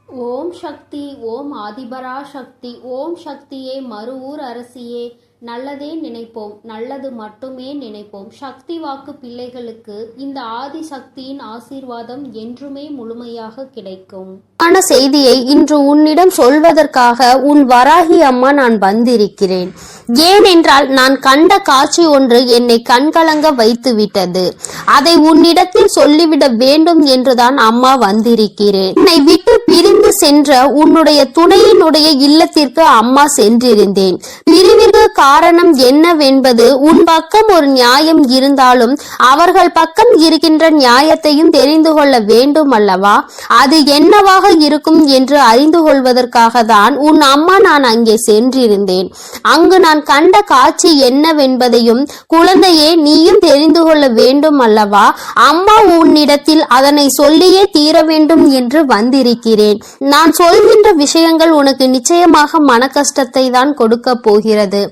ஓம் சக்தி, ஓம் ஆதிபரா சக்தி, ஓம் சக்தியே, மறுவூர் அரசியே, நல்லதே நினைப்போம், நல்லது மட்டுமே நினைப்போம். சக்தி வாக்கு பிள்ளைகளுக்கு இந்த ஆதி சக்தியின் ஆசீர்வாதம் என்றுமே முழுமையாக கிடைக்கும். செய்தியை இன்று உன்னிடம் சொல்வதற்காக உன் வராகி அம்மா நான் வந்திருக்கிறேன். ஏனென்றால் நான் கண்ட காட்சி ஒன்று என்னை கண்கலங்க வைத்து விட்டது. அதை உன்னிடத்தில் சொல்லிவிட வேண்டும் என்றுதான் அம்மா வந்திருக்கிறேன். என்னை விட்டு பிரிந்து சென்ற உன்னுடைய துணையினுடைய இல்லத்திற்கு அம்மா சென்றிருந்தேன். பிரிவிற்கு காரணம் என்னவென்பது உன் பக்கம் ஒரு நியாயம் இருந்தாலும் அவர்கள் பக்கம் இருக்கின்ற நியாயத்தையும் தெரிந்து கொள்ள வேண்டும் அல்லவா? அது என்னவாக இருக்கும் என்று அறிந்து கொள்வதற்காக தான் உன் அம்மா நான் அங்கே சென்றிருந்தேன். அங்கு நான் கண்ட காட்சி என்னவென்பதையும் குழந்தையே நீயும் தெரிந்து கொள்ள வேண்டும் அல்லவா? அம்மா உன்னிடத்தில் அதனை சொல்லியே தீர வேண்டும் என்று வந்திருக்கிறேன். நான் சொல்கின்ற விஷயங்கள் உனக்கு நிச்சயமாக மன கஷ்டத்தை தான் கொடுக்க போகிறது.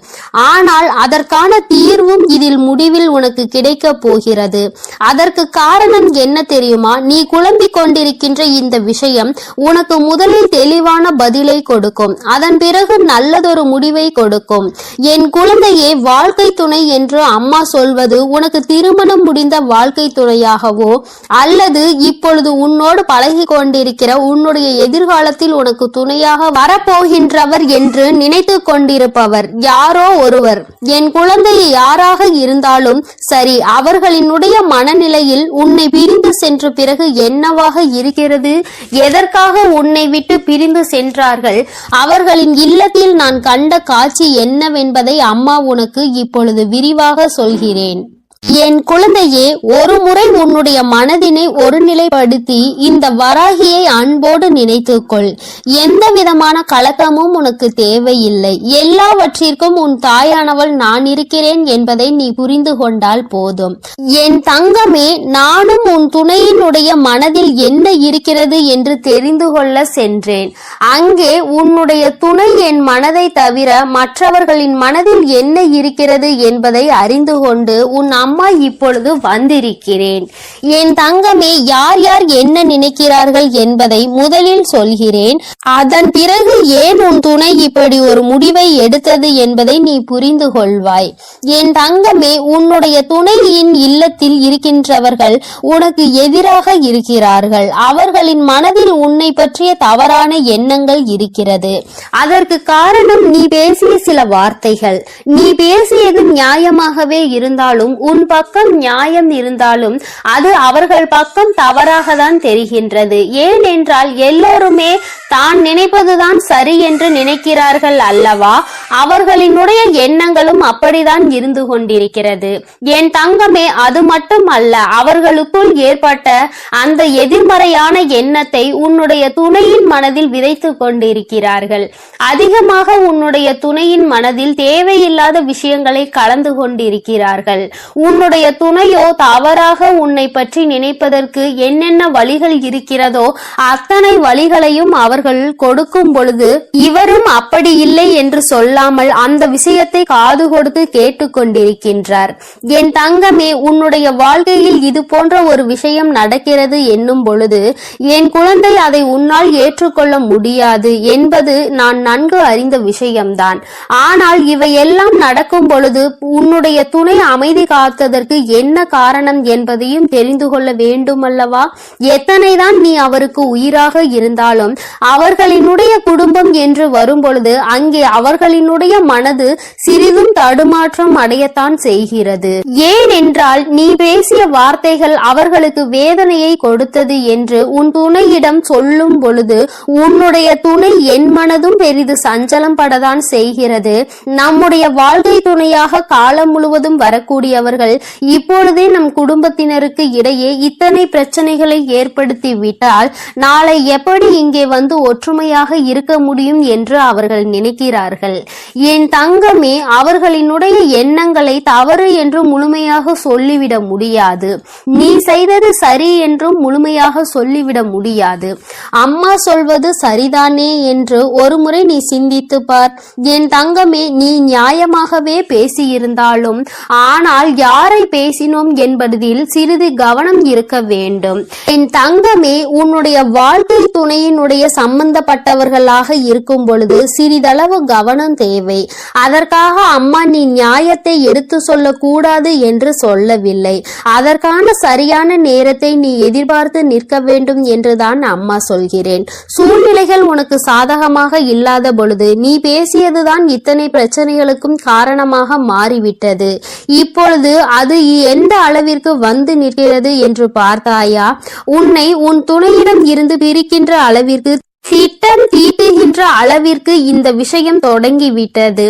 ஆனால் அதற்கான தீர்வும் இதில் முடிவில் உனக்கு கிடைக்க போகிறது. அதற்கு காரணம் என்ன தெரியுமா? நீ குழம்பிக் கொண்டிருக்கின்ற இந்த விஷயம் உனக்கு முதலில் தெளிவான பதிலை கொடுக்கும். அதன் பிறகு நல்லதொரு முடிவை கொடுக்கும். என் குழந்தையே, வாழ்க்கை துணை என்று அம்மா சொல்வது உனக்கு திருமணம் முடிந்த வாழ்க்கை துணையாகவோ அல்லது இப்பொழுது உன்னோடு பழகி கொண்டிருக்கிற உன்னுடைய எதிர்காலத்தில் உனக்கு துணையாக வரப்போகின்றவர் என்று நினைத்து கொண்டிருப்பவர் யாரோ ஒருவர். என் குழந்தையை யாராக இருந்தாலும் சரி, அவர்களினுடைய மனநிலையில் உன்னை பிரிந்து சென்ற பிறகு என்னவாக இருக்கிறது, எதற்காக உன்னை விட்டு பிரிந்து சென்றார்கள், அவர்களின் இல்லத்தில் நான் கண்ட காட்சி என்னவென்பதை அம்மா உனக்கு இப்பொழுது விரிவாக சொல்கிறேன். என் குழந்தையே, ஒரு முறை உன்னுடைய மனதினை ஒருநிலைப்படுத்தி இந்த வராகியை அன்போடு நினைத்துக்கொள். எந்த விதமான கலக்கமும் உனக்கு தேவையில்லை. எல்லாவற்றிற்கும் உன் தாயானவள் நான் இருக்கிறேன் என்பதை நீ புரிந்து கொண்டால் போதும். என் தங்கமே, நானும் உன் துணையினுடைய மனதில் என்ன இருக்கிறது என்று தெரிந்து கொள்ள சென்றேன். அங்கே உன்னுடைய துணை என் மனதை தவிர மற்றவர்களின் மனதில் என்ன இருக்கிறது என்பதை அறிந்து கொண்டு உன் அம்மா இப்பொழுது வந்திருக்கிறேன். என் தங்கமே, யார் யார் என்ன நினைக்கிறார்கள் என்பதை முதலில் சொல்கிறேன். அதன் பிறகு ஏன் உன் துணை இப்படி ஒரு முடிவை எடுத்தது என்பதை நீ புரிந்து கொள்வாய். என் தங்கமே, உன்னுடைய துணையின் இல்லத்தில் இருக்கின்றவர்கள் உனக்கு எதிராக இருக்கிறார்கள். அவர்களின் மனதில் உன்னை பற்றிய தவறான எண்ணங்கள் இருக்கிறது. அதற்கு காரணம் நீ பேசிய சில வார்த்தைகள். நீ பேசியது நியாயமாகவே இருந்தாலும் உன் பக்கம் நியாயம் இருந்தாலும் அது அவர்கள் பக்கம் தவறாக தான் தெரிகின்றது. ஏனென்றால் எல்லோருமே தான் நினைப்பதுதான் சரி என்று நினைக்கிறார்கள் அல்லவா? அவர்களினுடைய எண்ணங்களும் அப்படிதான் இருந்து கொண்டிருக்கிறது. என் தங்கமே, அது மட்டும் அல்ல, அவர்களுக்குள் ஏற்பட்ட அந்த எதிர்மறையான எண்ணத்தை உன்னுடைய துணையின் மனதில் விதைத்து கொண்டிருக்கிறார்கள். அதிகமாக உன்னுடைய துணையின் மனதில் தேவையில்லாத விஷயங்களை கலந்து கொண்டிருக்கிறார்கள். உன்னுடைய துணையோ தவறாக உன்னை பற்றி நினைப்பதற்கு என்னென்ன வழிகள் இருக்கிறதோ அத்தனை வழிகளையும் அவர்கள் கொடுக்கும் பொழுது இவரும் அப்படி இல்லை என்று சொல்லாமல் அந்த விஷயத்தை காது கொடுத்து கேட்டுக்கொண்டிருக்கின்றார். என் தங்கமே, உன்னுடைய வாழ்க்கையில் இது போன்ற ஒரு விஷயம் நடக்கிறது என்னும் பொழுது என் குழந்தை அதை உன்னால் ஏற்றுக்கொள்ள முடியாது என்பது நான் நன்கு அறிந்த விஷயம்தான். ஆனால் இவையெல்லாம் நடக்கும் பொழுது உன்னுடைய துணை அமைதி காத்ததற்கு என்ன காரணம் என்பதையும் தெரிந்து கொள்ள வேண்டும் அல்லவா? எத்தனைதான் நீ அவருக்கு உயிராக இருந்தாலும் அவர்களினுடைய குடும்பம் என்று வரும் பொழுது அங்கே அவர்களினுடைய மனது சிறிதும் தடுமாற்றம் அடையத்தான் செய்கிறது. ஏனென்றால் நீ பேசிய வார்த்தைகள் அவர்களுக்கு வேதனையை கொடுத்தது என்று உன் துணையிடம் சொல்லும் பொழுது உன்னுடைய துணை என் மனதும் பெரிது சஞ்சலம் படத்தான் செய்கிறது. நம்முடைய வாழ்க்கை துணையாக காலம் முழுவதும் வரக்கூடியவர்கள் இப்பொழுதே நம் குடும்பத்தினருக்கு இடையே இத்தனை பிரச்சனைகளை ஏற்படுத்தி விட்டால் நாளை எப்படி இங்கே வந்து ஒற்றுமையாக இருக்க முடியும் என்று அவர்கள் நினைக்கிறார்கள். என் தங்கமே, அவர்களினுடைய எண்ணங்களை தவறு என்று முழுமையாக சொல்லிவிட முடியாது. நீ செய்தது சரி என்றும் முழுமையாக சொல்லிவிட முடியாது. அம்மா சொல்வது சரிதானே என்று ஒரு முறை நீ சிந்தித்து பார். என் தங்கமே, நீ நியாயமாகவே பேசியிருந்தாலும் ஆனால் யாரை பேசினோம் என்பதில் சிறிது கவனம் இருக்க வேண்டும். என் தங்கமே, உன்னுடைய வாழ்க்கை துணையினுடைய சம்பந்தப்பட்டவர்களாக இருக்கும் பொழுது சிறிதளவு கவனம் தேவை. அதற்காக அம்மா நீ நியாயத்தை எடுத்து சொல்லக்கூடாது என்று சொல்லவில்லை. அதற்கான சரியான நேரத்தை நீ எதிர்பார்த்து நிற்க வேண்டும் என்றுதான் அம்மா சொல்கிறேன். சூழ்நிலைகள் உனக்கு சாதகமாக இல்லாத பொழுது நீ பேசியதுதான் இத்தனை பிரச்சனைகளுக்கும் காரணமாக மாறிவிட்டது. இப்பொழுது அது எந்த அளவிற்கு வந்து நிற்கிறது என்று பார்த்தாயா? உன்னை உன் துணையிடம் இருந்து பிரிக்கின்ற அளவிற்கு திட்டம் தீட்டுகின்ற அளவிற்கு இந்த விஷயம் தொடங்கிவிட்டது.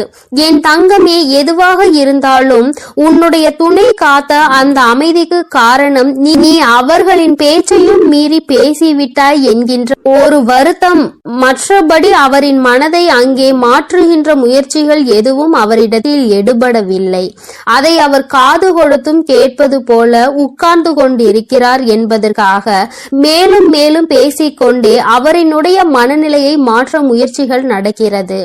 என் தங்கமே, எதுவாக இருந்தாலும் உன்னுடைய துணை காத்த அந்த அமைதிக்கு காரணம் நீ அவர்களின் பேச்சையும் மீறி பேசிவிட்டாய் என்கின்ற ஒரு வருத்தம். மற்றபடி அவரின் மனதை அங்கே மாற்றுகின்ற முயற்சிகள் எதுவும் அவரிடத்தில் எடுபடவில்லை. அதை அவர் காது கொடுத்தும் கேட்பது போல உட்கார்ந்து கொண்டிருக்கிறார் என்பதற்காக மேலும் மேலும் பேசிக்கொண்டே அவரினுடைய மனநிலையை மாற்ற முயற்சிகள் நடக்கிறது.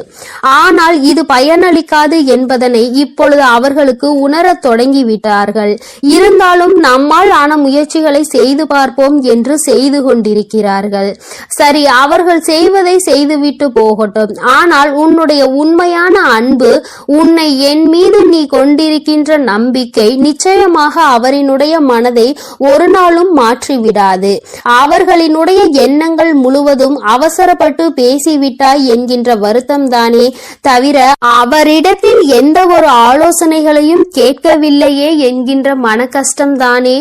ஆனால் இது பயனளிக்காது என்பதனை இப்பொழுது அவர்களுக்கு உணரத் தொடங்கிவிட்டார்கள். இருந்தாலும் நம்மால் ஆன முயற்சிகளை செய்து பார்ப்போம் என்று செய்து கொண்டிருக்கிறார்கள். சரி, அவர்கள் செய்வதை செய்துவிட்டு போகட்டும். ஆனால் உன்னுடைய உண்மையான அன்பு, உன்னை என் மீது நீ கொண்டிருக்கின்ற நம்பிக்கை நிச்சயமாக அவரினுடைய மனதை ஒரு நாளும் மாற்றிவிடாது. அவர்களினுடைய எண்ணங்கள் முழுவதும் அவசரப்பட்டு பேசிவிட்டாய் என்கின்ற வருத்தம் தானே தவிர அவரிடத்தில் எந்த ஒரு ஆலோசனைகளையும் கேட்கவில்லையே என்கின்ற மன கஷ்டம்தானே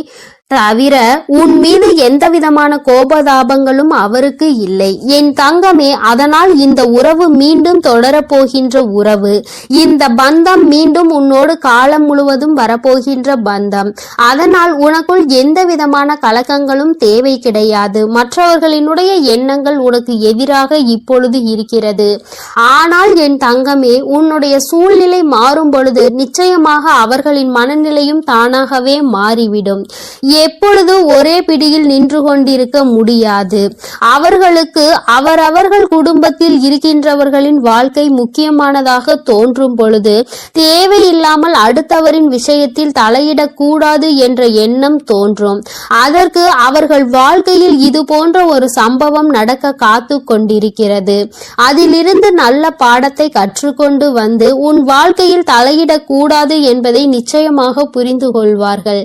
தவிர உன் மீது எந்த விதமான கோபதாபங்களும் அவருக்கு இல்லை. என் தங்கமே, அதனால் இந்த உறவு மீண்டும் தொடரப்போகின்ற உறவு. இந்த பந்தம் மீண்டும் உன்னோடு காலம் முழுவதும் வரப்போகின்ற பந்தம். அதனால் உனக்குள் எந்த விதமான கலக்கங்களும் தேவை கிடையாது. மற்றவர்களினுடைய எண்ணங்கள் உனக்கு எதிராக இப்பொழுது இருக்கிறது. ஆனால் என் தங்கமே, உன்னுடைய சூழ்நிலை மாறும் பொழுது நிச்சயமாக அவர்களின் மனநிலையும் தானாகவே மாறிவிடும். எப்பொழுது ஒரே பிடியில் நின்று கொண்டிருக்க முடியாது. அவர்களுக்கு அவரவர்கள் குடும்பத்தில் இருக்கின்றவர்களின் வாழ்க்கை முக்கியமானதாக தோன்றும் பொழுது தேவையில்லாமல் அடுத்தவரின் விஷயத்தில் தலையிடக்கூடாது என்ற எண்ணம் தோன்றும். அதற்கு அவர்கள் வாழ்க்கையில் இது போன்ற ஒரு சம்பவம் நடக்க காத்து கொண்டிருக்கிறது. அதிலிருந்து நல்ல பாடத்தை கற்றுக்கொண்டு வந்து உன் வாழ்க்கையில் தலையிடக்கூடாது என்பதை நிச்சயமாக புரிந்து கொள்வார்கள்.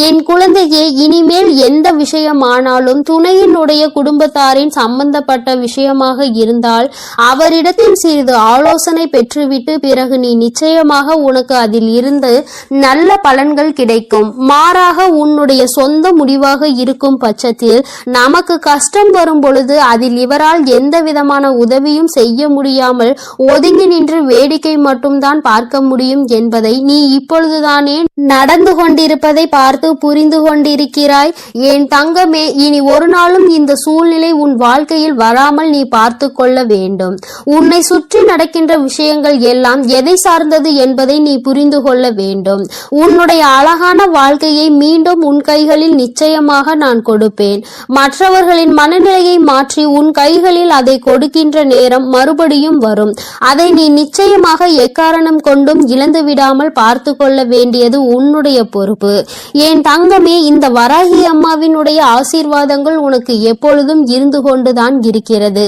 என் குழந்தையே, இனிமேல் எந்த விஷயமானாலும் துணையினுடைய குடும்பத்தாரின் சம்பந்தப்பட்ட விஷயமாக இருந்தால் அவரிடத்தில் சிறிது ஆலோசனை பெற்றுவிட்டு பிறகு நீ நிச்சயமாக உனக்கு அதில் இருந்து நல்ல பலன்கள் கிடைக்கும். மாறாக உன்னுடைய சொந்த முடிவாக இருக்கும் பட்சத்தில் நமக்கு கஷ்டம் வரும் பொழுது அதில் இவரால் எந்த விதமான உதவியும் செய்ய முடியாமல் ஒதுங்கி நின்று வேடிக்கை மட்டும்தான் பார்க்க முடியும் என்பதை நீ இப்பொழுதுதானே நடந்து கொண்டிருப்பதை பார்த்து புரிந்து கொண்டிருக்கிறாய். என் தங்கமே, இனி ஒரு நாளும் இந்த சூழ்நிலை உன் வாழ்க்கையில் வராமல் நீ பார்த்து கொள்ள வேண்டும். உன்னை சுற்றி நடக்கின்ற விஷயங்கள் எல்லாம் எதை சார்ந்தது என்பதை நீ புரிந்து கொள்ள வேண்டும். உன்னுடைய அழகான வாழ்க்கையை மீண்டும் உன் கைகளில் நிச்சயமாக நான் கொடுப்பேன். மற்றவர்களின் மனநிலையை மாற்றி உன் கைகளில் அதை கொடுக்கின்ற நேரம் மறுபடியும் வரும். அதை நீ நிச்சயமாக எக்காரணம் கொண்டும் இழந்து விடாமல் பார்த்து கொள்ள வேண்டியது உன்னுடைய பொறுப்பு. என் தங்கமே, இந்த வராகி அம்மாவினுடைய ஆசீர்வாதங்கள் உனக்கு எப்பொழுதும் இருந்து கொண்டுதான் இருக்கிறது.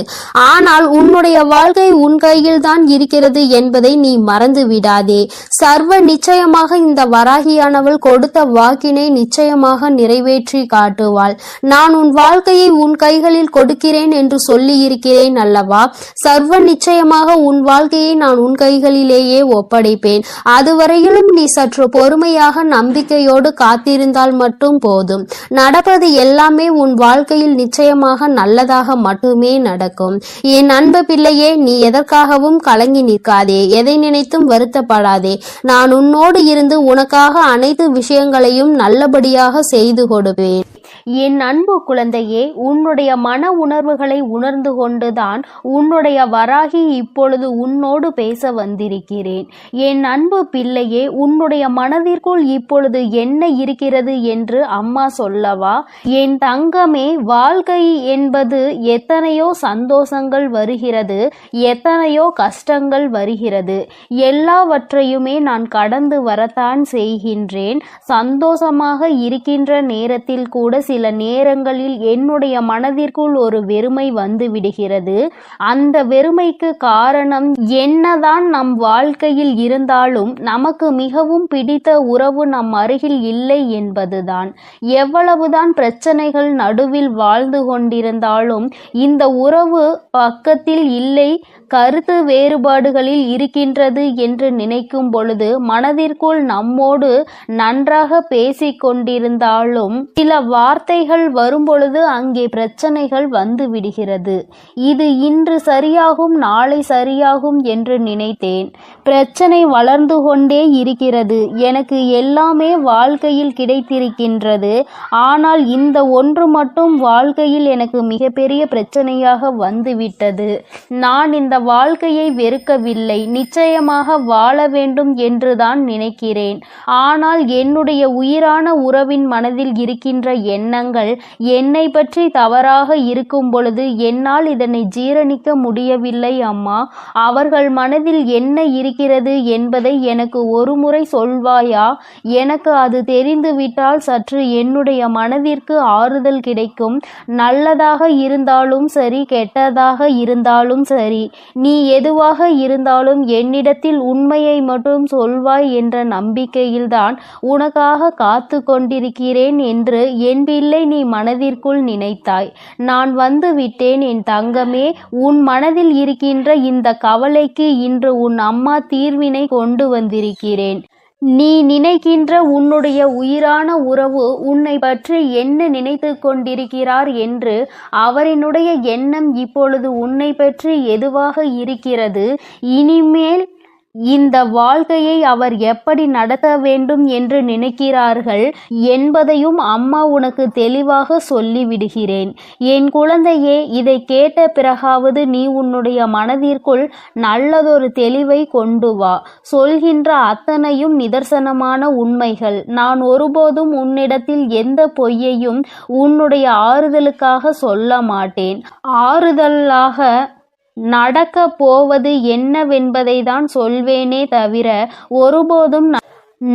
ஆனால் உன்னுடைய வாழ்க்கை உன் கையில் தான் இருக்கிறது என்பதை நீ மறந்து விடாதே. சர்வ நிச்சயமாக இந்த வராகியானவள் கொடுத்த வாக்கினை நிச்சயமாக நிறைவேற்றி காட்டுவாள். நான் உன் வாழ்க்கையை உன் கைகளில் கொடுக்கிறேன் என்று சொல்லி இருக்கிறேன் அல்லவா? சர்வ நிச்சயமாக உன் வாழ்க்கையை நான் உன் கைகளிலேயே ஒப்படைப்பேன். அதுவரையிலும் நீ சற்று பொறுமையாக நம்பிக்கையோடு காத்திருந்தால் மட்டும் போதும். நடப்பது எல்லாமே உன் வாழ்க்கையில் நிச்சயமாக நல்லதாக மட்டுமே நடக்கும். என் அன்பு பிள்ளையே, நீ எதற்காகவும் கலங்கி நிற்காதே. எதை நினைத்தும் வருத்தப்படாதே. நான் உன்னோடு இருந்து உனக்காக அனைத்து விஷயங்களையும் நல்லபடியாக செய்து கொடுப்பேன். என் அன்பு குழந்தையே, உன்னுடைய மன உணர்வுகளை உணர்ந்து கொண்டுதான் உன்னுடைய வராகி இப்பொழுது உன்னோடு பேச வந்திருக்கிறேன். என் அன்பு பிள்ளையே, உன்னுடைய மனதிற்குள் இப்பொழுது என்ன இருக்கிறது என்று அம்மா சொல்லவா? என் தங்கமே, வாழ்க்கை என்பது எத்தனையோ சந்தோஷங்கள் வருகிறது, எத்தனையோ கஷ்டங்கள் வருகிறது. எல்லாவற்றையுமே நான் கடந்து வரத்தான் செய்கின்றேன். சந்தோஷமாக இருக்கின்ற நேரத்தில் கூட சில நேரங்களில் என்னுடைய மனதிற்குள் ஒரு வெறுமை வந்து விடுகிறது. அந்த வெறுமைக்கு காரணம் என்னதான் நம் வாழ்க்கையில் இருந்தாலும் நமக்கு மிகவும் பிடித்த உறவு நம் அருகில் இல்லை என்பதுதான். எவ்வளவுதான் பிரச்சனைகள் நடுவில் வாழ்ந்து கொண்டிருந்தாலும் இந்த உறவு பக்கத்தில் இல்லை, கருத்து வேறுபாடுகளில் இருக்கின்றது என்று நினைக்கும் பொழுது மனதிற்குள் நம்மோடு நன்றாக பேசிக் கொண்டிருந்தாலும் சில வார்த்தைகள் வரும்பொழுது அங்கே பிரச்சனைகள் வந்து விடுகிறது. இது இன்று சரியாகும், நாளை சரியாகும் என்று நினைத்தேன். பிரச்சனை வளர்ந்து கொண்டே இருக்கிறது. எனக்கு எல்லாமே வாழ்க்கையில் கிடைத்திருக்கின்றது. ஆனால் இந்த ஒன்று மட்டும் வாழ்க்கையில் எனக்கு மிகப்பெரிய பிரச்சனையாக வந்துவிட்டது. நான் இந்த வாழ்க்கையை வெறுக்கவில்லை, நிச்சயமாக வாழ வேண்டும் என்றுதான் நினைக்கிறேன். ஆனால் என்னுடைய உயிரான உறவின் மனதில் இருக்கின்ற எண்ணங்கள் என்னை பற்றி தவறாக இருக்கும் பொழுது என்னால் இதனை ஜீரணிக்க முடியவில்லை அம்மா. அவர்கள் மனதில் என்ன இருக்கிறது என்பதை எனக்கு ஒரு முறை சொல்வாயா? எனக்கு அது தெரிந்துவிட்டால் சற்று என்னுடைய மனதிற்கு ஆறுதல் கிடைக்கும். நல்லதாக இருந்தாலும் சரி, கெட்டதாக இருந்தாலும் சரி, நீ எதுவாக இருந்தாலும் என்னிடத்தில் உண்மையை மட்டும் சொல்வாய் என்ற நம்பிக்கையில்தான் உனக்காக காத்து கொண்டிருக்கிறேன் என்று என் பிள்ளை நீ மனதிற்குள் நினைத்தாய். நான் வந்து விட்டேன் என் தங்கமே. உன் மனதில் இருக்கின்ற இந்த கவலைக்கு இன்று உன் அம்மா தீர்வினை கொண்டு வந்திருக்கிறேன். நீ நினைக்கின்ற உன்னுடைய உயிரான உறவு உன்னை பற்றி என்ன நினைத்து கொண்டிருக்கிறார் என்று அவரினுடைய எண்ணம் இப்பொழுது உன்னை பற்றி எதுவாக இருக்கிறது, இனிமேல் இந்த வாழ்க்கையை அவர் எப்படி நடத்த வேண்டும் என்று நினைக்கிறார்கள் என்பதையும் அம்மா உனக்கு தெளிவாக சொல்லிவிடுகிறேன். என் குழந்தையே, இதை கேட்ட பிறகாவது நீ உன்னுடைய மனதிற்குள் நல்லதொரு தெளிவை கொண்டு வா. சொல்கின்ற அத்தனையும் நிதர்சனமான உண்மைகள். நான் ஒருபோதும் உன்னிடத்தில் எந்த பொய்யையும் உன்னுடைய ஆறுதலுக்காக சொல்ல மாட்டேன். ஆறுதலாக நடக்க போவது என்னவென்பதை தான் சொல்வேனே தவிர ஒருபோதும்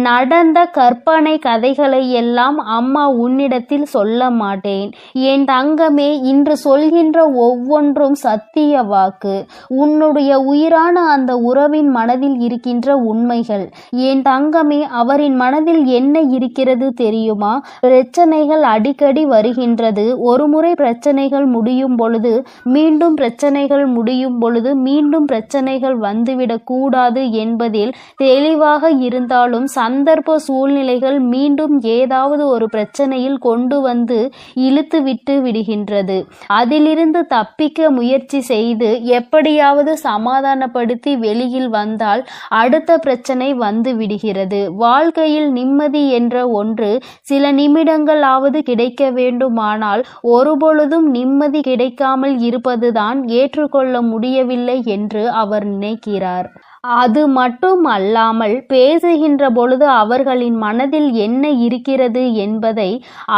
நடந்த கற்பனை கதைகளை எல்லாம் அம்மா உன்னிடத்தில் சொல்ல மாட்டேன். என் தங்கமே, இன்று சொல்கின்ற ஒவ்வொன்றும் சத்திய வாக்கு. உன்னுடைய உயிரான அந்த உறவின் மனதில் இருக்கின்ற உண்மைகள். என் தங்கமே, அவரின் மனதில் என்ன இருக்கிறது தெரியுமா? பிரச்சனைகள் அடிக்கடி வருகின்றது. ஒருமுறை பிரச்சனைகள் முடியும் பொழுது மீண்டும் பிரச்சனைகள் முடியும் பொழுது மீண்டும் பிரச்சனைகள் வந்துவிடக் கூடாது என்பதில் தெளிவாக இருந்தாலும் சந்தர்ப்ப சூழ்நிலைகள் மீண்டும் ஏதாவது ஒரு பிரச்சனையில் கொண்டு வந்து இழுத்து விட்டு விடுகின்றது. அதிலிருந்து தப்பிக்க முயற்சி செய்து எப்படியாவது சமாதானப்படுத்தி வெளியில் வந்தால் அடுத்த பிரச்சனை வந்து விடுகிறது. வாழ்க்கையில் நிம்மதி என்ற ஒன்று சில நிமிடங்களாவது கிடைக்க வேண்டுமானால் ஒருபொழுதும் நிம்மதி கிடைக்காமல் இருப்பதுதான் ஏற்றுக்கொள்ள முடியவில்லை என்று அவர் நினைக்கிறார். அது மட்டும் அல்லாமல் பேசுகின்ற பொழுது அவர்களின் மனதில் என்ன இருக்கிறது என்பதை,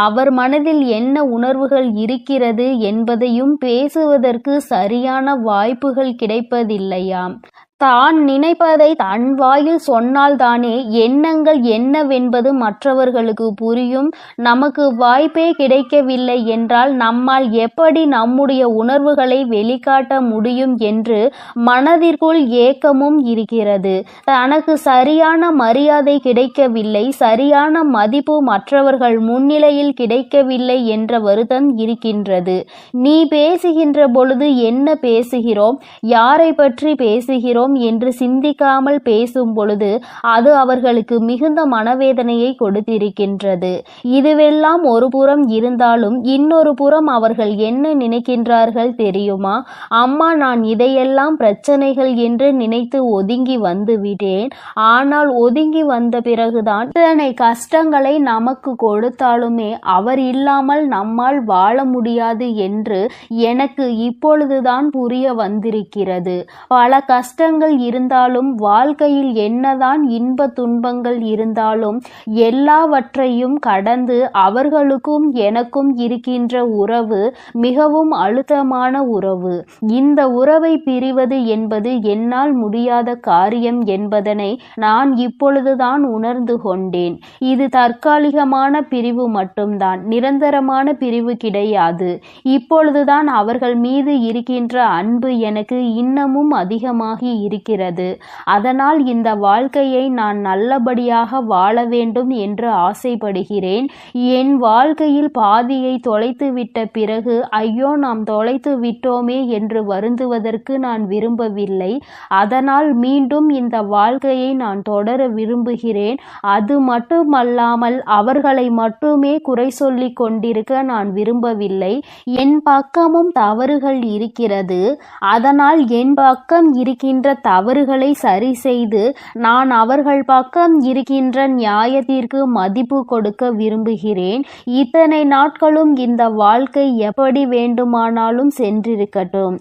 அவர் மனதில் என்ன உணர்வுகள் இருக்கிறது என்பதையும் பேசுவதற்கு சரியான வாய்ப்புகள் கிடைப்பதில்லையாம். தான் நினைப்பதை தன் வாயில் சொன்னால்தானே எண்ணங்கள் என்னவென்பது மற்றவர்களுக்கு புரியும். நமக்கு வாய்ப்பே கிடைக்கவில்லை என்றால் நம்மால் எப்படி நம்முடைய உணர்வுகளை வெளிக்காட்ட முடியும் என்று மனதிற்குள் ஏக்கமும் இருக்கிறது. தனக்கு சரியான மரியாதை கிடைக்கவில்லை, சரியான மதிப்பு மற்றவர்கள் முன்னிலையில் கிடைக்கவில்லை என்ற வருத்தம் இருக்கின்றது. நீ பேசுகின்ற பொழுது என்ன பேசுகிறோம், யாரை பற்றி பேசுகிறோம் என்று சிந்திக்காமல் பேசும் பொழுது அது அவர்களுக்கு மிகுந்த மனவேதனையை கொடுத்திருக்கின்றது. இதுவெல்லாம் ஒரு புறம் இருந்தாலும் இன்னொரு புறம் அவர்கள் என்ன நினைக்கின்றார்கள் தெரியுமா? அம்மா, நான் இதையெல்லாம் பிரச்சனைகள் என்று நினைத்து ஒதுங்கி வந்து விட்டேன். ஆனால் ஒதுங்கி வந்த பிறகுதான் இத்தனை கஷ்டங்களை நமக்கு கொடுத்தாலுமே அவர் இல்லாமல் நம்மால் வாழ முடியாது என்று எனக்கு இப்பொழுதுதான் புரிய வந்திருக்கிறது. பல கஷ்டங்கள் கஷ்டங்கள் இருந்தாலும், வாழ்க்கையில் என்னதான் இன்ப துன்பங்கள் இருந்தாலும் எல்லாவற்றையும் கடந்து அவர்களுக்கும் எனக்கும் இருக்கின்ற உறவு மிகவும் அழுத்தமான உறவு. இந்த உறவை பிரிவது என்பது என்னால் முடியாத காரியம் என்பதனை நான் இப்பொழுதுதான் உணர்ந்து கொண்டேன். இது தற்காலிகமான பிரிவு மட்டும்தான், நிரந்தரமான பிரிவு கிடையாது. இப்பொழுதுதான் அவர்கள் மீது இருக்கின்ற அன்பு எனக்கு இன்னமும் அதிகமாகி இருக்கிறது. அதனால் இந்த வாழ்க்கையை நான் நல்லபடியாக வாழ வேண்டும் என்று ஆசைப்படுகிறேன். என் வாழ்க்கையில் பாதியை தொலைத்துவிட்ட பிறகு ஐயோ நாம் தொலைத்து விட்டோமே என்று வருந்துவதற்கு நான் விரும்பவில்லை. அதனால் மீண்டும் இந்த வாழ்க்கையை நான் தொடர விரும்புகிறேன். அது மட்டுமல்லாமல் அவர்களை மட்டுமே குறை சொல்லிக் கொண்டிருக்க நான் விரும்பவில்லை. என் பக்கமும் தவறுகள் இருக்கிறது. அதனால் என் பக்கம் இருக்கின்ற தவறுகளை சரி செய்து நான் அவர்கள் பக்கம் இருக்கின்ற நியாயத்திற்கு மதிப்பு கொடுக்க விரும்புகிறேன். இத்தனை நாட்களும் இந்த வாழ்க்கை எப்படி வேண்டுமானாலும் சென்றிருக்கட்டும்.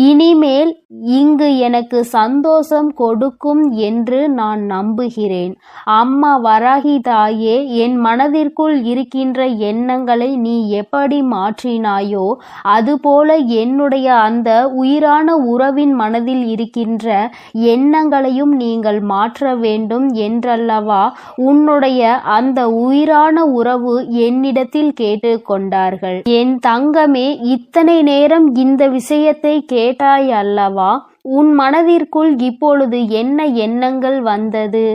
இனிமேல் இங்கு எனக்கு சந்தோஷம் கொடுக்கும் என்று நான் நம்புகிறேன். அம்மா வராகி தாயே, என் மனதிற்குள் இருக்கின்ற எண்ணங்களை நீ எப்படி மாற்றினாயோ அதுபோல என்னுடைய அந்த உயிரான உறவின் மனதில் இருக்கின்ற எண்ணங்களையும் நீங்கள் மாற்ற வேண்டும் என்றல்லவா உன்னுடைய அந்த உயிரான உறவு என்னிடத்தில் கேட்டுக்கொண்டார்கள். என் தங்கமே, இத்தனை நேரம் இந்த விஷயத்தை கேட்டாய் அல்லவா? உன் மனதிற்குள் இப்பொழுது என்ன எண்ணங்கள் வந்தது?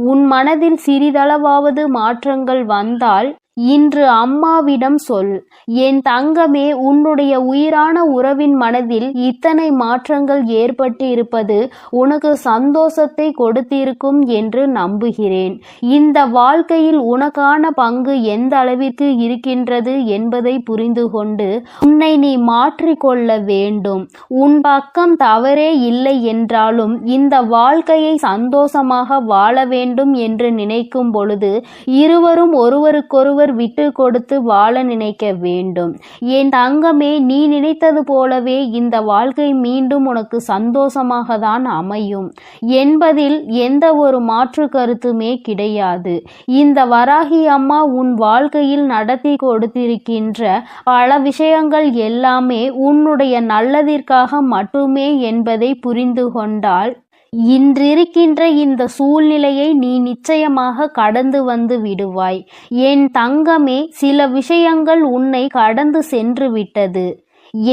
உன் மனதில் சிறிதளவாவது மாற்றங்கள் வந்தால் இன்று அம்மாவிடம் சொல். என் தங்கமே, உன்னுடைய உயிரான உறவின் மனதில் இத்தனை மாற்றங்கள் ஏற்பட்டு இருப்பது உனக்கு சந்தோஷத்தை கொடுத்திருக்கும் என்று நம்புகிறேன். இந்த வாழ்க்கையில் உனக்கான பங்கு எந்த அளவிற்கு இருக்கின்றது என்பதை புரிந்து கொண்டு உன்னை நீ மாற்றிக்கொள்ள வேண்டும். உன் பக்கம் தவறே இல்லை என்றாலும் இந்த வாழ்க்கையை சந்தோஷமாக வாழ வேண்டும் என்று நினைக்கும் பொழுது இருவரும் ஒருவருக்கொருவர் விட்டு கொடுத்து வாழ நினைக்க வேண்டும். என் தங்கமே, நீ நினைத்தது போலவே இந்த வாழ்க்கை மீண்டும் உனக்கு சந்தோஷமாக தான் அமையும் என்பதில் எந்த ஒரு மாற்று கருத்துமே கிடையாது. இந்த வராகி அம்மா உன் வாழ்க்கையில் நடத்தி கொடுத்திருக்கின்ற பல விஷயங்கள் எல்லாமே உன்னுடைய நல்லதிற்காக மட்டுமே என்பதை புரிந்து கொண்டால் இன்றிருக்கின்ற இந்த சூழ்நிலையை நீ நிச்சயமாக கடந்து வந்து விடுவாய். என் தங்கமே, சில விஷயங்கள் உன்னை கடந்து சென்று விட்டது.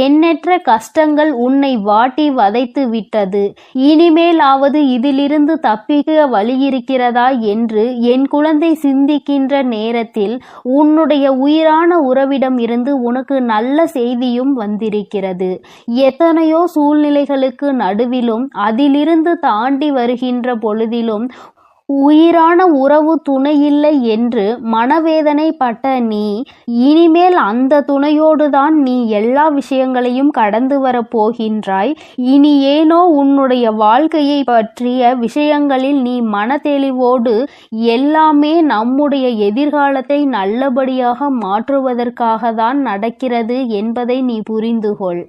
எண்ணற்ற கஷ்டங்கள் உன்னை வாட்டி வதைத்து விட்டது. இனிமேலாவது இதிலிருந்து தப்பிக்க வழி இருக்கிறதா என்று என் குழந்தை சிந்திக்கின்ற நேரத்தில் உன்னுடைய உயிரான உறவிடம் இருந்து உனக்கு நல்ல செய்தியும் வந்திருக்கிறது. எத்தனையோ சூழ்நிலைகளுக்கு நடுவிலும் அதிலிருந்து தாண்டி வருகின்ற பொழுதிலும் உயிரான உறவு துணையில்லை என்று மனவேதனைப்பட்ட நீ இனிமேல் அந்த துணையோடுதான் நீ எல்லா விஷயங்களையும் கடந்து வரப்போகின்றாய். இனி ஏனோ உன்னுடைய வாழ்க்கையை பற்றிய விஷயங்களில் நீ மனதெளிவோடு எல்லாமே நம்முடைய எதிர்காலத்தை நல்லபடியாக மாற்றுவதற்காக தான் நடக்கிறது என்பதை நீ புரிந்துகொள்.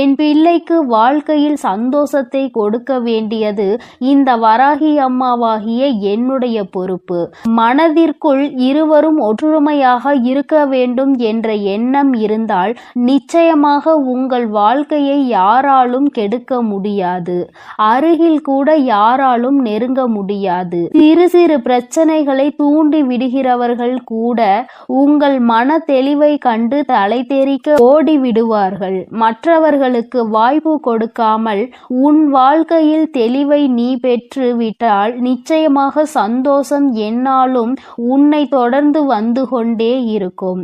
என் பிள்ளைக்கு வாழ்க்கையில் சந்தோஷத்தை கொடுக்க வேண்டியது இந்த வராகி அம்மாவாகிய என்னுடைய பொறுப்பு. மனதிற்குள் இருவரும் ஒற்றுமையாக இருக்க வேண்டும் என்ற எண்ணம் இருந்தால் நிச்சயமாக உங்கள் வாழ்க்கையை யாராலும் கெடுக்க முடியாது. அருகில் கூட யாராலும் நெருங்க முடியாது. சிறு சிறு பிரச்சனைகளை தூண்டி விடுகிறவர்கள் கூட உங்கள் மன தெளிவை கண்டு தலை தெறிக்க ஓடி விடுவார்கள். மற்றவர்களுக்கு வாய்ப்பு கொடுக்காமல் உன் வாழ்க்கையில் தெளிவை நீ பெற்று விட்டால் நிச்சயமாக சந்தோஷம் என்னாலும் உன்னை தொடர்ந்து வந்து கொண்டே இருக்கும்.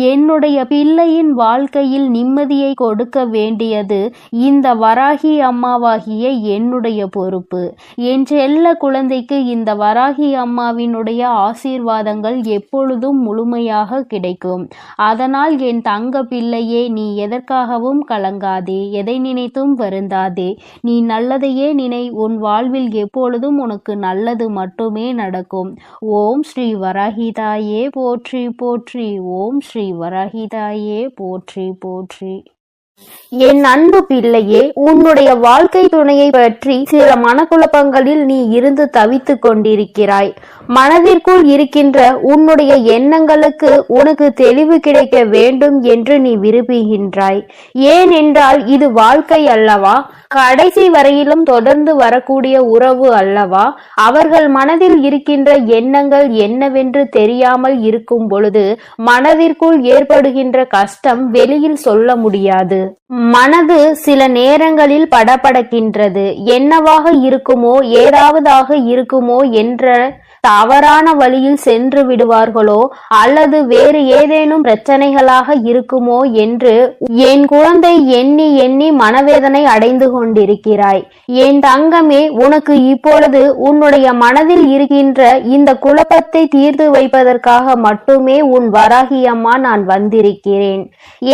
என்னுடைய பிள்ளையின் வாழ்க்கையில் நிம்மதியை கொடுக்க வேண்டியது இந்த வராகி அம்மாவாகிய என்னுடைய பொறுப்பு. என் செல்ல குழந்தைக்கு இந்த வராகி அம்மாவினுடைய ஆசீர்வாதங்கள் எப்பொழுதும் முழுமையாக கிடைக்கும். அதனால் என் தங்க பிள்ளையே, நீ எதற்காகவும் கலங்காதே, எதை நினைத்தும் வருந்தாதே. நீ நல்லதையே நினை. உன் வாழ்வில் எப்பொழுதும் உனக்கு நல்லது மட்டுமே நடக்கும். ஓம் ஸ்ரீ வராகிதாயே போற்றி போற்றி. ஓம் ஸ்ரீ வராகிதாயே போற்றி போற்றி. என் அன்பு பிள்ளையே, உன்னுடைய வாழ்க்கை துணையை பற்றி சில மனக்குழப்பங்களில் நீ இருந்து தவித்துக் கொண்டிருக்கிறாய். மனதிற்குள் இருக்கின்ற உன்னுடைய எண்ணங்களுக்கு உனக்கு தெளிவு கிடைக்க வேண்டும் என்று நீ விரும்புகின்றாய். ஏனென்றால் இது வாழ்க்கை அல்லவா? கடைசி வரையிலும் தொடர்ந்து வரக்கூடிய உறவு அல்லவா? அவர்கள் மனதில் இருக்கின்ற எண்ணங்கள் என்னவென்று தெரியாமல் இருக்கும் பொழுது மனதிற்குள் ஏற்படுகின்ற கஷ்டம் வெளியில் சொல்ல முடியாது. மனது சில நேரங்களில் படபடக்கின்றது. என்னவாக இருக்குமோ, ஏதாவதாக இருக்குமோ என்ற தவறான வழியில் சென்று விடுவார்களோ அல்லது வேறு ஏதேனும் பிரச்சனைகளாக இருக்குமோ என்று என் குழந்தை எண்ணி எண்ணி மனவேதனை அடைந்து கொண்டிருக்கிறாய். என் தங்கமே, உனக்கு இப்பொழுது உன்னுடைய மனதில் இருக்கின்ற இந்த குழப்பத்தை தீர்த்து வைப்பதற்காக மட்டுமே உன் வராகி அம்மா நான் வந்திருக்கிறேன்.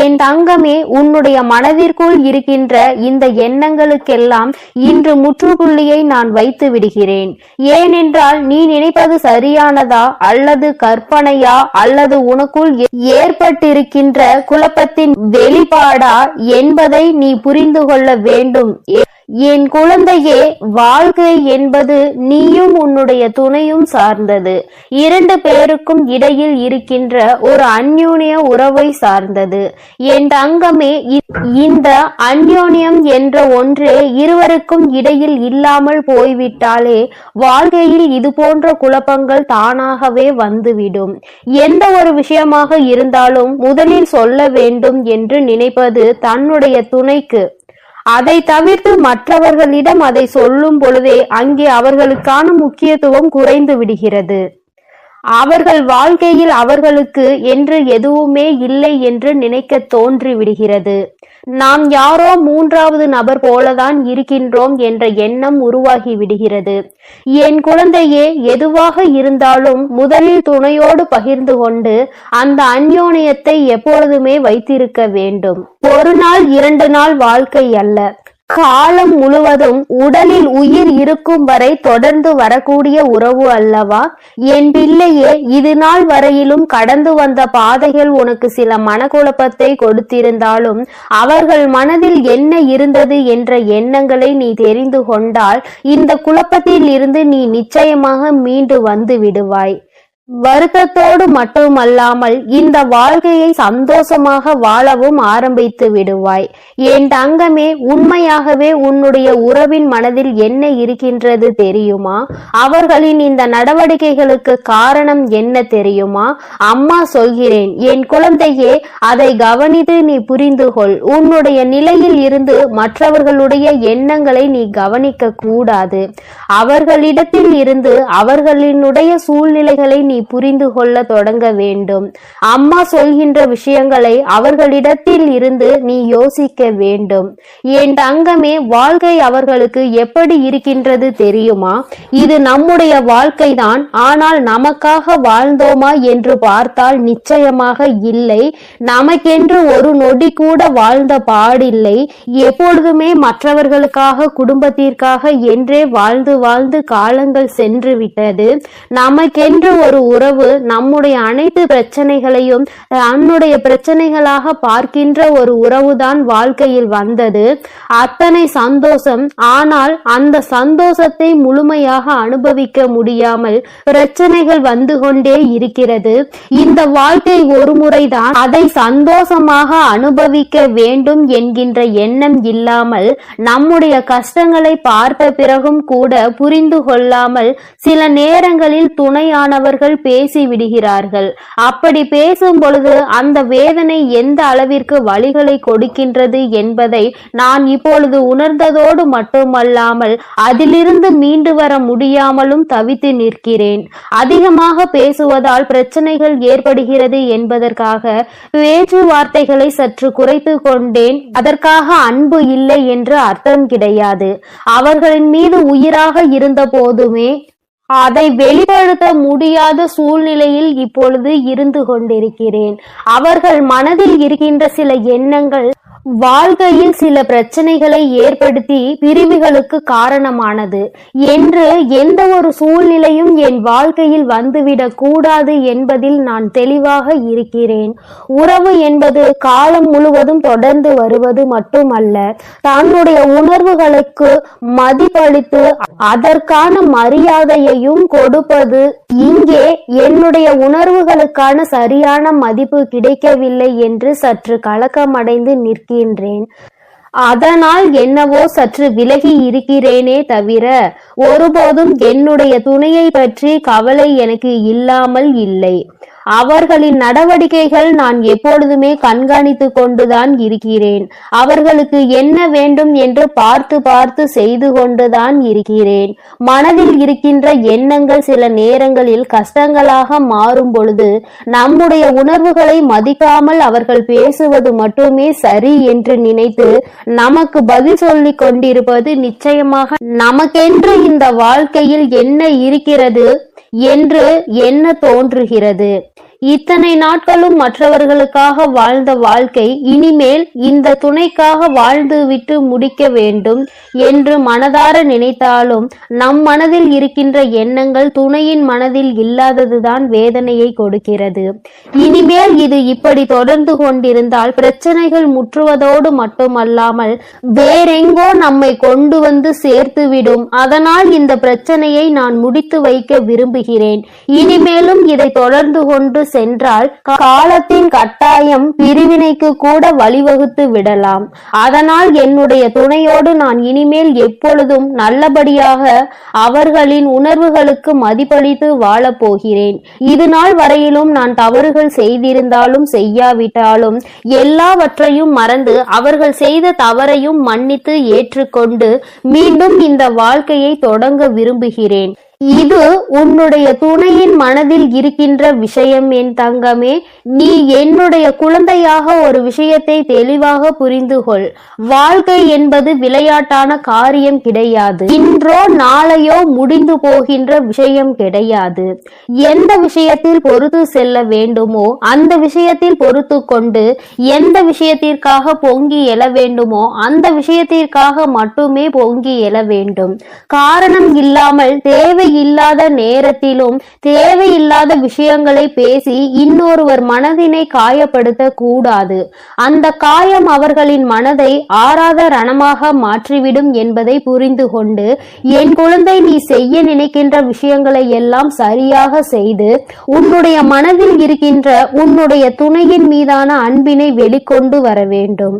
என் தங்கமே, உன்னுடைய மனதிற்குள் இருக்கின்ற இந்த எண்ணங்களுக்கெல்லாம் இன்று முற்றுப்புள்ளியை நான் வைத்து விடுகிறேன். ஏனென்றால் நீ நினைப்பது சரியானதா அல்லது கற்பனையா அல்லது உனக்குள் ஏற்பட்டிருக்கின்ற குழப்பத்தின் வெளிப்பாடா என்பதை நீ புரிந்து கொள்ள வேண்டும். என் குழந்தையே, வாழ்க்கை என்பது நீயும் உன்னுடைய துணையும் சார்ந்தது. இரண்டு பேருக்கும் இடையில் இருக்கின்ற ஒரு அந்யோன்ய உறவை சார்ந்தது. என் தங்கமே, இந்த அந்யோன்யம் என்ற ஒன்று இருவருக்கும் இடையில் இல்லாமல் போய்விட்டாலே வாழ்க்கையில் இது போன்ற குழப்பங்கள் தானாகவே வந்துவிடும். எந்த ஒரு விஷயமாக இருந்தாலும் முதலில் சொல்ல வேண்டும் என்று நினைப்பது தன்னுடைய துணைக்கு. அதை தவிர்த்து மற்றவர்களிடம் அதை சொல்லும் பொழுதே அங்கே அவர்களுக்கான முக்கியத்துவம் குறைந்து விடுகிறது. அவர்கள் வாழ்க்கையில் அவர்களுக்கு என்று எதுவுமே இல்லை என்று நினைக்க தோன்றி விடுகிறது. நாம் யாரோ மூன்றாவது நபர் போலதான் இருக்கின்றோம் என்ற எண்ணம் உருவாகி விடுகிறது. என் குழந்தையே, எதுவாக இருந்தாலும் முதலில் துணையோடு பகிர்ந்து கொண்டு அந்த அந்யோன்யத்தை எப்பொழுதுமே வைத்திருக்க வேண்டும். ஒரு நாள் 2 நாள் வாழ்க்கை அல்ல, காலம் முழுவதும் உடலில் உயிர் இருக்கும் வரை தொடர்ந்து வரக்கூடிய உறவு அல்லவா? என் பிள்ளையே, இது நாள் வரையிலும் கடந்து வந்த பாதைகள் உனக்கு சில மனக்குழப்பத்தை கொடுத்திருந்தாலும் அவர்கள் மனதில் என்ன இருந்தது என்ற எண்ணங்களை நீ தெரிந்து கொண்டால் இந்த குழப்பத்தில் இருந்து நீ நிச்சயமாக மீண்டு வந்து விடுவாய். வருத்தத்தோடு மட்டுமல்லாமல் இந்த வாழ்க்கையை சந்தோஷமாக வாழவும் ஆரம்பித்து விடுவாய். என் தங்கமே, உண்மையாகவே உன்னுடைய உறவின் மனதில் என்ன இருக்கின்றது தெரியுமா? அவர்களின் இந்த நடவடிக்கைகளுக்கு காரணம் என்ன தெரியுமா? அம்மா சொல்கிறேன் என் குழந்தையே, அதை கவனித்து நீ புரிந்து கொள். உன்னுடைய நிலையில் இருந்து மற்றவர்களுடைய எண்ணங்களை நீ கவனிக்க கூடாது. அவர்களிடத்தில் இருந்து அவர்களினுடைய சூழ்நிலைகளை நீ புரிந்து கொள்ள தொடங்க வேண்டும். அம்மா சொல்கின்ற விஷயங்களை அவர்களிடத்தில் இருந்து நீ யோசிக்க வேண்டும். என் தங்கமே, வாழ்க்கை அவர்களுக்கு எப்படி இருக்கின்றது தெரியுமா? இது நம்முடைய வாழ்க்கைதான், ஆனால் நமக்காக வாழ்ந்தோமா என்று பார்த்தால் நிச்சயமாக இல்லை. நமக்கென்று ஒரு நொடி கூட வாழ்ந்த பாடில்லை. எப்பொழுதுமே மற்றவர்களுக்காக, குடும்பத்திற்காக என்றே வாழ்ந்து வாழ்ந்து காலங்கள் சென்று விட்டது. நமக்கென்று ஒரு உறவு நம்முடைய அனைத்து பிரச்சனைகளையும் தன்னுடைய பிரச்சனைகளாக பார்க்கின்ற ஒரு உறவுதான் வாழ்க்கையில் வந்தது. அத்தனை சந்தோஷம். ஆனால் அந்த சந்தோஷத்தை முழுமையாக அனுபவிக்க முடியாமல் பிரச்சனைகள் வந்து கொண்டே இருக்கிறது. இந்த வாழ்க்கை ஒரு முறைதான், அதை சந்தோஷமாக அனுபவிக்க வேண்டும் என்கின்ற எண்ணம் இல்லாமல் நம்முடைய கஷ்டங்களை பார்த்த பிறகும் கூட புரிந்து கொள்ளாமல் சில நேரங்களில் துணையானவர்கள் பேசி விடுகிறார்கள். அப்படி பேசும் பொழுது அந்த வேதனை எந்த அளவிற்கு வலிகளை கொடுக்கின்றது என்பதை நான் இப்பொழுது உணர்ந்ததோடு மட்டுமல்லாமல் அதிலிருந்து மீண்டு வர முடியாமலும் தவித்து நிற்கிறேன். அதிகமாக பேசுவதால் பிரச்சனைகள் ஏற்படுகிறது என்பதற்காக பேச்சுவார்த்தைகளை சற்று குறைத்து கொண்டேன். அதற்காக அன்பு இல்லை என்று அர்த்தம் கிடையாது. அவர்களின் மீது உயிராக இருந்த போதுமே அதை வெளிப்படுத்த முடியாத சூழ்நிலையில் இப்பொழுது இருந்து கொண்டிருக்கிறேன். அவர்கள் மனதில் இருக்கின்ற சில எண்ணங்கள் வாழ்க்கையில் சில பிரச்சனைகளை ஏற்படுத்தி பிரிவுகளுக்கு காரணமானது என்று எந்த ஒரு சூழ்நிலையும் என் வாழ்க்கையில் வந்துவிடக் கூடாது என்பதில் நான் தெளிவாக இருக்கிறேன். உறவு என்பது காலம் முழுவதும் தொடர்ந்து வருவது மட்டுமல்ல, தன்னுடைய உணர்வுகளுக்கு மதிப்பளித்து அதற்கான மரியாதையையும் கொடுப்பது. இங்கே என்னுடைய உணர்வுகளுக்கான சரியான மதிப்பு கிடைக்கவில்லை என்று சற்று கலக்கமடைந்து நிற்கின்றேன். அதனால் என்னவோ சற்று விலகி இருக்கிறேனே தவிர ஒருபோதும் என்னுடைய துணையை பற்றி கவலை எனக்கு இல்லாமல் இல்லை. அவர்களின் நடவடிக்கைகள் நான் எப்பொழுதுமே கண்காணித்து கொண்டுதான் இருக்கிறேன். அவர்களுக்கு என்ன வேண்டும் என்று பார்த்து பார்த்து செய்து கொண்டுதான் இருக்கிறேன். மனதில் இருக்கின்ற எண்ணங்கள் சில நேரங்களில் கஷ்டங்களாக மாறும் பொழுது நம்முடைய உணர்வுகளை மதிக்காமல் அவர்கள் பேசுவது மட்டுமே சரி என்று நினைத்து நமக்கு பதில் சொல்லிக் கொண்டிருப்பது நிச்சயமாக நமக்கென்று இந்த வாழ்க்கையில் என்ன இருக்கிறது என்று எண்ண தோன்றுகிறது. இத்தனை நாட்களும் மற்றவர்களுக்காக வாழ்ந்த வாழ்க்கை இனிமேல் இந்த துணைக்காக வாழ்ந்து விட்டு முடிக்க வேண்டும் என்று மனதார நினைத்தாலும் நம் மனதில் இருக்கின்ற எண்ணங்கள் துணையின் மனதில் இல்லாததுதான் வேதனையை கொடுக்கிறது. இனிமேல் இது இப்படி தொடர்ந்து கொண்டிருந்தால் பிரச்சனைகள் முற்றுவதோடு மட்டுமல்லாமல் வேறெங்கோ நம்மை கொண்டு வந்து சேர்த்துவிடும். அதனால் இந்த பிரச்சனையை நான் முடித்து வைக்க விரும்புகிறேன். இனிமேலும் இதை தொடர்ந்து கொண்டு சென்றால் காலத்தின் கட்டாயம் பிரிவினைக்கு கூட வழிவகுத்து விடலாம். அதனால் என்னுடைய துணையோடு நான் இனிமேல் எப்பொழுதும் நல்லபடியாக அவர்களின் உணர்வுகளுக்கு மதிப்பளித்து வாழப் போகிறேன். இது நாள் வரையிலும் நான் தவறுகள் செய்திருந்தாலும் செய்யாவிட்டாலும் எல்லாவற்றையும் மறந்து அவர்கள் செய்த தவறையும் மன்னித்து ஏற்றுக்கொண்டு மீண்டும் இந்த வாழ்க்கையை தொடங்க விரும்புகிறேன். இது உன்னுடைய துணையின் மனதில் இருக்கின்ற விஷயம். என் தங்கமே, நீ என்னுடைய குழந்தையாக ஒரு விஷயத்தை தெளிவாக புரிந்து கொள். வாழ்க்கை என்பது விளையாட்டான காரியம் கிடையாது. இன்றோ நாளையோ முடிந்து போகின்ற விஷயம் கிடையாது. எந்த விஷயத்தில் பொறுத்து செல்ல வேண்டுமோ அந்த விஷயத்தில் பொறுத்து கொண்டு, எந்த விஷயத்திற்காக பொங்கி எழ வேண்டுமோ அந்த விஷயத்திற்காக மட்டுமே பொங்கி எழ வேண்டும். காரணம் இல்லாமல் தேவையில்லாத நேரத்திலும் தேவையில்லாத விஷயங்களை பேசி இன்னொருவர் மனதினை காயப்படுத்த கூடாது. அந்த காயம் அவர்களின் மனதை ஆறாத ரணமாக மாற்றிவிடும் என்பதை புரிந்து கொண்டு, என் குழந்தை, நீ செய்ய நினைக்கின்ற விஷயங்களை எல்லாம் சரியாக செய்து உன்னுடைய மனதில் இருக்கின்ற உன்னுடைய துணையின் மீதான அன்பினை வெளிக்கொண்டு வர வேண்டும்.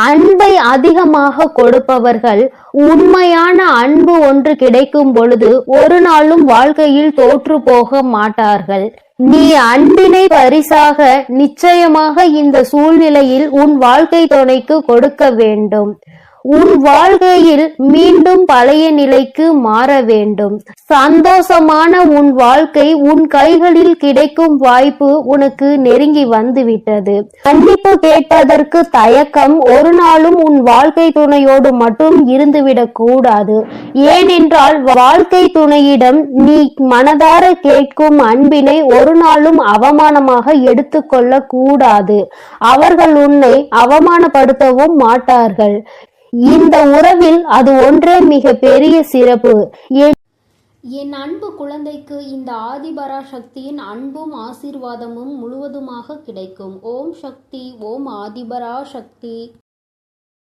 அன்பை அதிகமாக கொடுப்பவர்கள் உண்மையான அன்பு ஒன்று கிடைக்கும் பொழுது ஒரு நாளும் வாழ்க்கையில் தோற்று போக மாட்டார்கள். நீ அன்பினை பரிசாக நிச்சயமாக இந்த சூழ்நிலையில் உன் வாழ்க்கை துணைக்கு கொடுக்க வேண்டும். உன் வாழ்க்கையில் மீண்டும் பழைய நிலைக்கு மாற வேண்டும். சந்தோஷமான உன் வாழ்க்கை உன் கைகளில் கிடைக்கும் வாய்ப்பு உனக்கு நெருங்கி வந்துவிட்டது. மன்னிப்பு கேட்பதற்கு தயக்கம் ஒரு நாளும் உன் வாழ்க்கை துணையோடு மட்டும் இருந்துவிடக் கூடாது. ஏனென்றால் வாழ்க்கை துணையிடம் நீ மனதார கேட்கும் அன்பினை ஒரு நாளும் அவமானமாக எடுத்துக்கொள்ள கூடாது. அவர்கள் உன்னை அவமானப்படுத்தவும் மாட்டார்கள். இந்த உறவில் அது ஒன்றே மிக பெரிய சிறப்பு. என் அன்பு குழந்தைக்கு இந்த ஆதிபராசக்தியின் அன்பும் ஆசீர்வாதமும் முழுவதுமாக கிடைக்கும். ஓம் சக்தி, ஓம் ஆதிபராசக்தி.